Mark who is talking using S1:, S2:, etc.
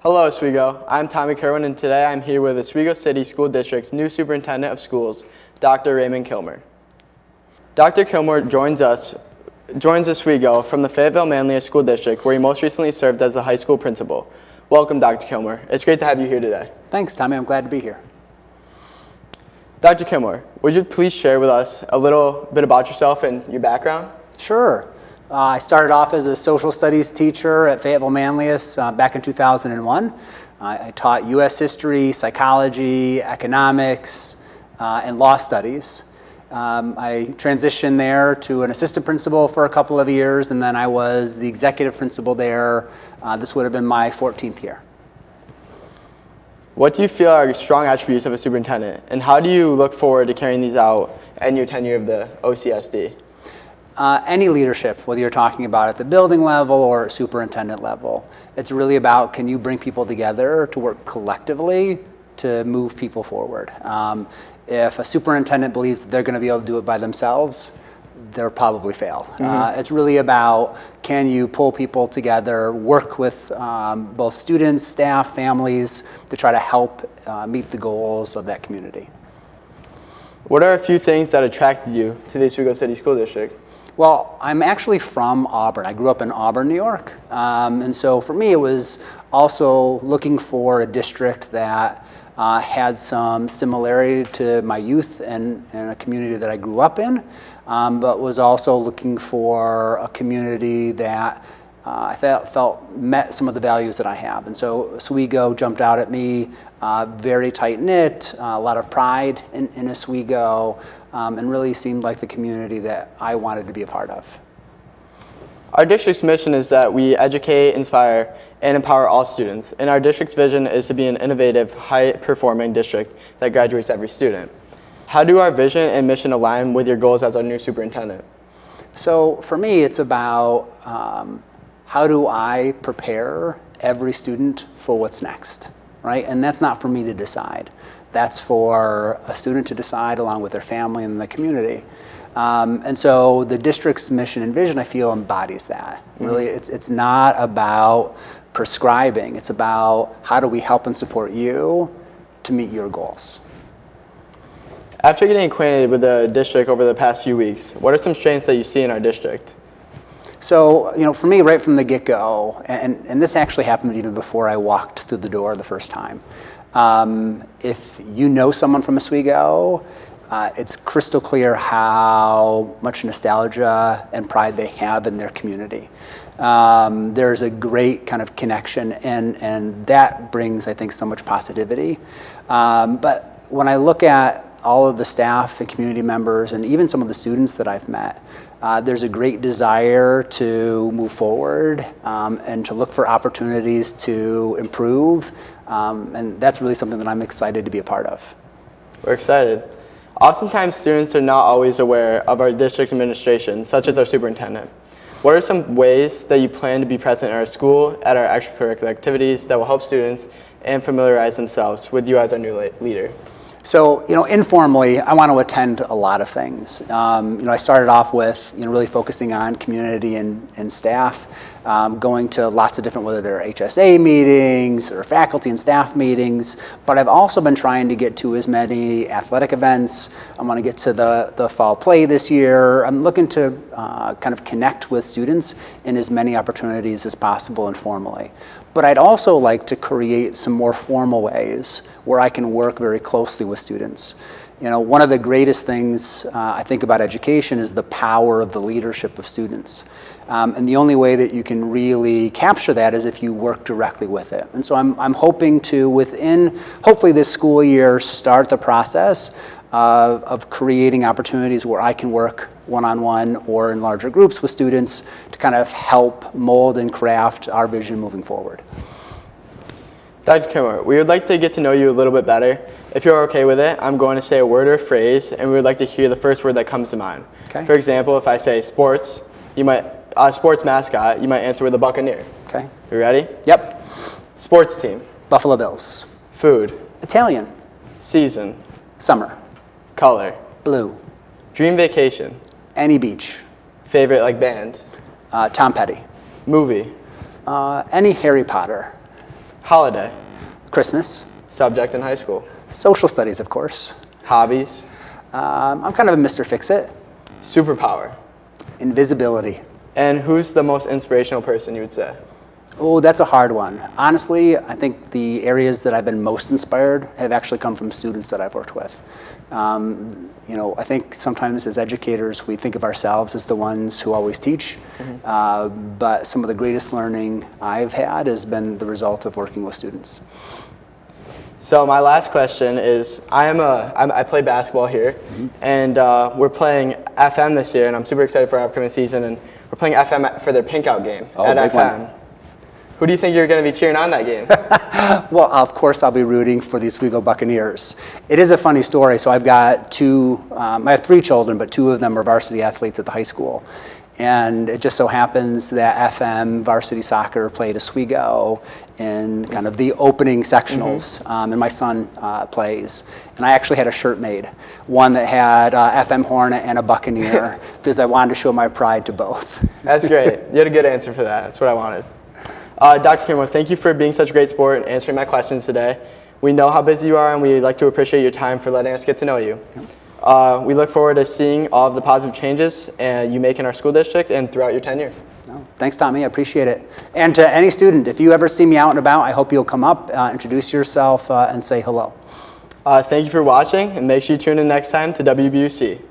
S1: Hello, Oswego. I'm Tommy Kirwan, and today I'm here with Oswego City School District's new Superintendent of Schools, Dr. Raymond Kilmer. Dr. Kilmer joins Oswego from the Fayetteville-Manlius School District, where he most recently served as the high school principal. Welcome, Dr. Kilmer. It's great to have you here today.
S2: Thanks, Tommy. I'm glad to be here.
S1: Dr. Kilmer, would you please share with us a little bit about yourself and your background?
S2: Sure. I started off as a social studies teacher at Fayetteville-Manlius back in 2001. I taught U.S. history, psychology, economics, and law studies. I transitioned there to an assistant principal for a couple of years, and then I was the executive principal there. This would have been my 14th year.
S1: What do you feel are strong attributes of a superintendent, and how do you look forward to carrying these out in your tenure of the OCSD?
S2: Any leadership, whether you're talking about at the building level or superintendent level, it's really about, can you bring people together to work collectively to move people forward? If a superintendent believes that they're going to be able to do it by themselves, they'll probably fail. It's really about, can you pull people together, work with both students, staff, families to try to help meet the goals of that community.
S1: What are a few things that attracted you to the Oswego City School District?
S2: Well, I'm actually from Auburn. I grew up in Auburn, New York. And so for me, it was also looking for a district that had some similarity to my youth and a community that I grew up in, but was also looking for a community that I felt met some of the values that I have. And so Oswego jumped out at me, very tight-knit, a lot of pride in Oswego, and really seemed like the community that I wanted to be a part of.
S1: Our district's mission is that we educate, inspire, and empower all students. And our district's vision is to be an innovative, high-performing district that graduates every student. How do our vision and mission align with your goals as our new superintendent?
S2: So for me, it's about how do I prepare every student for what's next, right? And that's not for me to decide. That's for a student to decide along with their family and the community. And so the district's mission and vision, I feel, embodies that. Really, it's not about prescribing. It's about, how do we help and support you to meet your goals?
S1: After getting acquainted with the district over the past few weeks, what are some strengths that you see in our district?
S2: So, for me, right from the get-go, and this actually happened even before I walked through the door the first time, if you know someone from Oswego, it's crystal clear how much nostalgia and pride they have in their community. There's a great kind of connection, and that brings, I think, so much positivity. But when I look at all of the staff and community members and even some of the students that I've met, there's a great desire to move forward and to look for opportunities to improve, and that's really something that I'm excited to be a part of.
S1: We're excited. Oftentimes, students are not always aware of our district administration, such as our superintendent. What are some ways that you plan to be present in our school, at our extracurricular activities that will help students and familiarize themselves with you as our new leader?
S2: So, informally, I want to attend a lot of things. I started off with, really focusing on community and staff, going to lots of different, whether they're HSA meetings or faculty and staff meetings, but I've also been trying to get to as many athletic events. I want to get to the fall play this year. I'm looking to kind of connect with students in as many opportunities as possible informally. But I'd also like to create some more formal ways where I can work very closely with students. One of the greatest things I think about education is the power of the leadership of students. And the only way that you can really capture that is if you work directly with it. And so I'm hoping to, within hopefully this school year, start the process of creating opportunities where I can work one-on-one or in larger groups with students to kind of help mold and craft our vision moving forward.
S1: Dr. Kilmer, we would like to get to know you a little bit better. If you're okay with it, I'm going to say a word or a phrase, and we would like to hear the first word that comes to mind.
S2: Okay.
S1: For example, if I say sports, sports mascot, you might answer with a Buccaneer.
S2: Okay.
S1: You ready?
S2: Yep.
S1: Sports team.
S2: Buffalo Bills.
S1: Food.
S2: Italian.
S1: Season.
S2: Summer.
S1: Color.
S2: Blue.
S1: Dream vacation.
S2: Any beach.
S1: Favorite band.
S2: Tom Petty.
S1: Movie.
S2: Any Harry Potter.
S1: Holiday.
S2: Christmas.
S1: Subject in high school.
S2: Social studies, of course.
S1: Hobbies.
S2: I'm kind of a Mr. Fix-It.
S1: Superpower.
S2: Invisibility.
S1: And who's the most inspirational person you would say?
S2: Oh, that's a hard one. Honestly, I think the areas that I've been most inspired have actually come from students that I've worked with. I think sometimes as educators, we think of ourselves as the ones who always teach, but some of the greatest learning I've had has been the result of working with students.
S1: So my last question is, I play basketball here, and we're playing FM this year, and I'm super excited for our upcoming season, and we're playing FM for their Pink Out game at
S2: big
S1: FM.
S2: one.
S1: Who do you think you're going to be cheering on that game?
S2: Well, of course, I'll be rooting for the Oswego Buccaneers. It is a funny story. So I've got I have 3 children, but 2 of them are varsity athletes at the high school. And it just so happens that FM varsity soccer played Oswego in kind of the opening sectionals, and my son plays. And I actually had a shirt made, one that had FM Hornet and a Buccaneer, because I wanted to show my pride to both.
S1: That's great. You had a good answer for that. That's what I wanted. Dr. Kilmer, thank you for being such a great sport and answering my questions today. We know how busy you are, and we'd like to appreciate your time for letting us get to know you. We look forward to seeing all of the positive changes you make in our school district and throughout your tenure.
S2: Thanks, Tommy. I appreciate it. And to any student, if you ever see me out and about, I hope you'll come up, introduce yourself, and say hello.
S1: Thank you for watching, and make sure you tune in next time to WBUC.